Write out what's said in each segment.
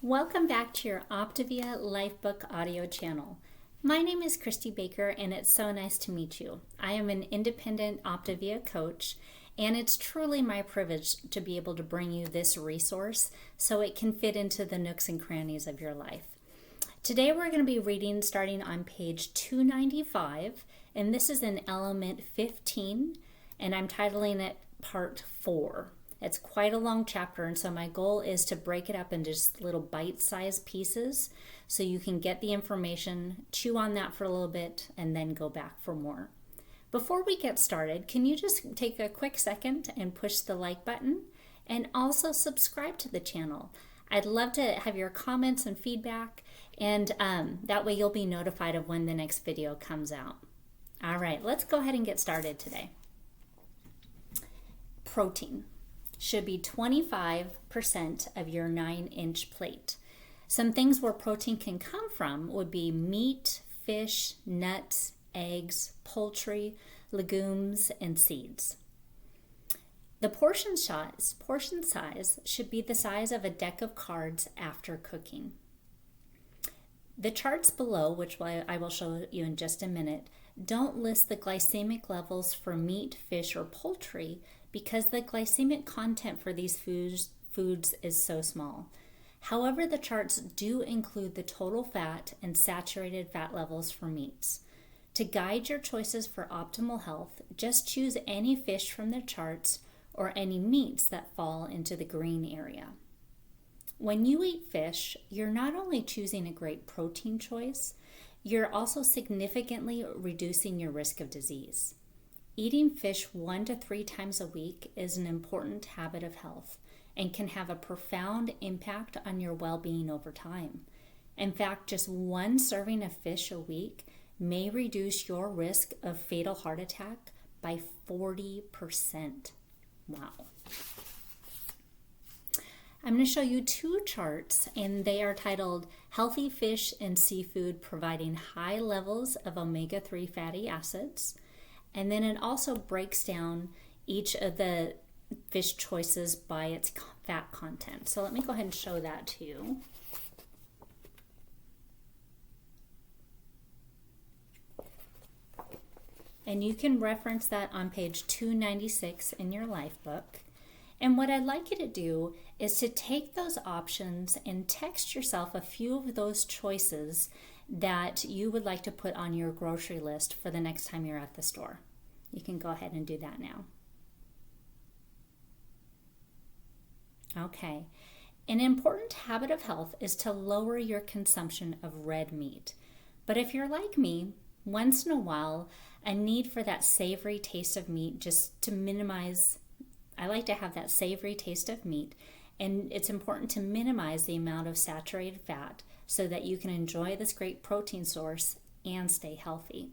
Welcome back to your Optavia LifeBook audio channel. My name is Christy Baker and it's so nice to meet you. I am an independent Optavia coach and it's truly my privilege to be able to bring you this resource so it can fit into the nooks and crannies of your life. Today we're going to be reading starting on page 295 and this is in element 15 and I'm titling it part 4. It's quite a long chapter, and so my goal is to break it up into just little bite-sized pieces so you can get the information, chew on that for a little bit, and then go back for more. Before we get started, can you just take a quick second and push the like button and also subscribe to the channel? I'd love to have your comments and feedback, and that way you'll be notified of when the next video comes out. All right, let's go ahead and get started today. Protein should be 25% of your 9-inch plate. Some things where protein can come from would be meat, fish, nuts, eggs, poultry, legumes, and seeds. The portion size should be the size of a deck of cards after cooking. The charts below, which I will show you in just a minute, don't list the glycemic levels for meat, fish, or poultry because the glycemic content for these foods is so small. However, the charts do include the total fat and saturated fat levels for meats. To guide your choices for optimal health, just choose any fish from the charts or any meats that fall into the green area. When you eat fish, you're not only choosing a great protein choice, you're also significantly reducing your risk of disease. Eating fish 1 to 3 times a week is an important habit of health and can have a profound impact on your well-being over time. In fact, just one serving of fish a week may reduce your risk of fatal heart attack by 40%. Wow. I'm going to show you 2 charts, and they are titled Healthy Fish and Seafood Providing High Levels of Omega-3 Fatty Acids. And then it also breaks down each of the fish choices by its fat content. So let me go ahead and show that to you. And you can reference that on page 296 in your LifeBook. And what I'd like you to do is to take those options and text yourself a few of those choices that you would like to put on your grocery list for the next time you're at the store. You can go ahead and do that now. Okay. An important habit of health is to lower your consumption of red meat. But if you're like me, once in a while, a need for that savory taste of meat just to minimize, I like to have that savory taste of meat, and it's important to minimize the amount of saturated fat so that you can enjoy this great protein source and stay healthy.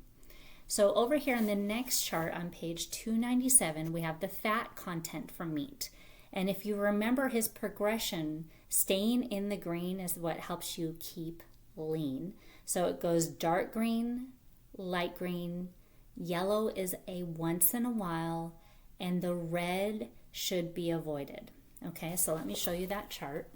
So over here in the next chart on page 297, we have the fat content from meat. And if you remember his progression, staying in the green is what helps you keep lean. So it goes dark green, light green, yellow is a once in a while, and the red should be avoided. Okay, so let me show you that chart.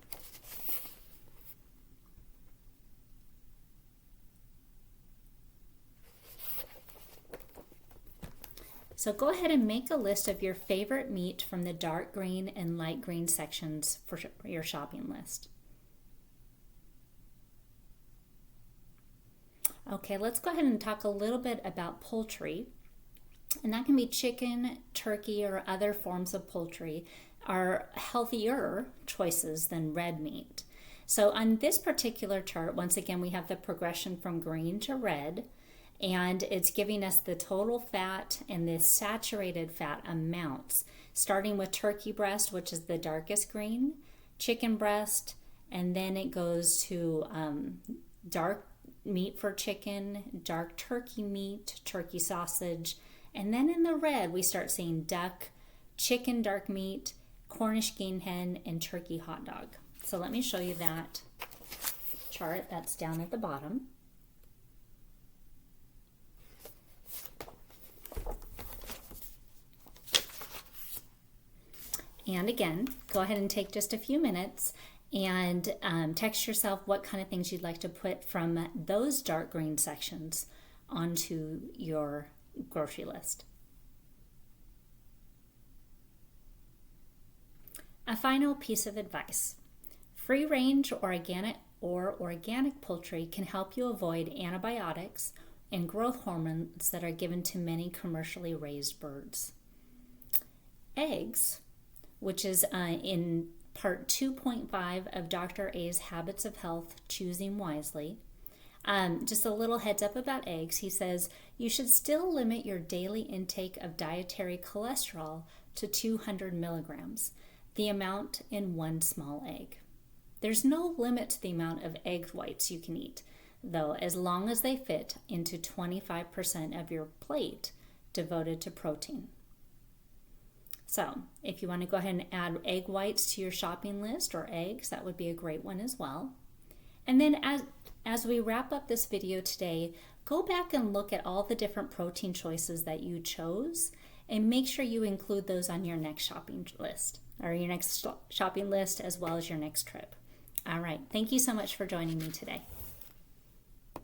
So go ahead and make a list of your favorite meat from the dark green and light green sections for your shopping list. Okay, let's go ahead and talk a little bit about poultry. And that can be chicken, turkey, or other forms of poultry are healthier choices than red meat. So on this particular chart, once again, we have the progression from green to red, and it's giving us the total fat and the saturated fat amounts, starting with turkey breast, which is the darkest green, chicken breast, and then it goes to dark meat for chicken, dark turkey meat, turkey sausage, and then in the red, we start seeing duck, chicken dark meat, Cornish game hen, and turkey hot dog. So let me show you that chart that's down at the bottom. And again, go ahead and take just a few minutes and text yourself what kind of things you'd like to put from those dark green sections onto your grocery list. A final piece of advice. Free-range organic poultry can help you avoid antibiotics and growth hormones that are given to many commercially raised birds. Eggs, which is in part 2.5 of Dr. A's Habits of Health, Choosing Wisely. Just a little heads up about eggs. He says you should still limit your daily intake of dietary cholesterol to 200 milligrams, the amount in one small egg. There's no limit to the amount of egg whites you can eat, though, as long as they fit into 25% of your plate devoted to protein. So, if you want to go ahead and add egg whites to your shopping list, or eggs, that would be a great one as well. And then as we wrap up this video today, go back and look at all the different protein choices that you chose and make sure you include those on your next shopping list, or your next shopping list, as well as your next trip. All right. Thank you so much for joining me today.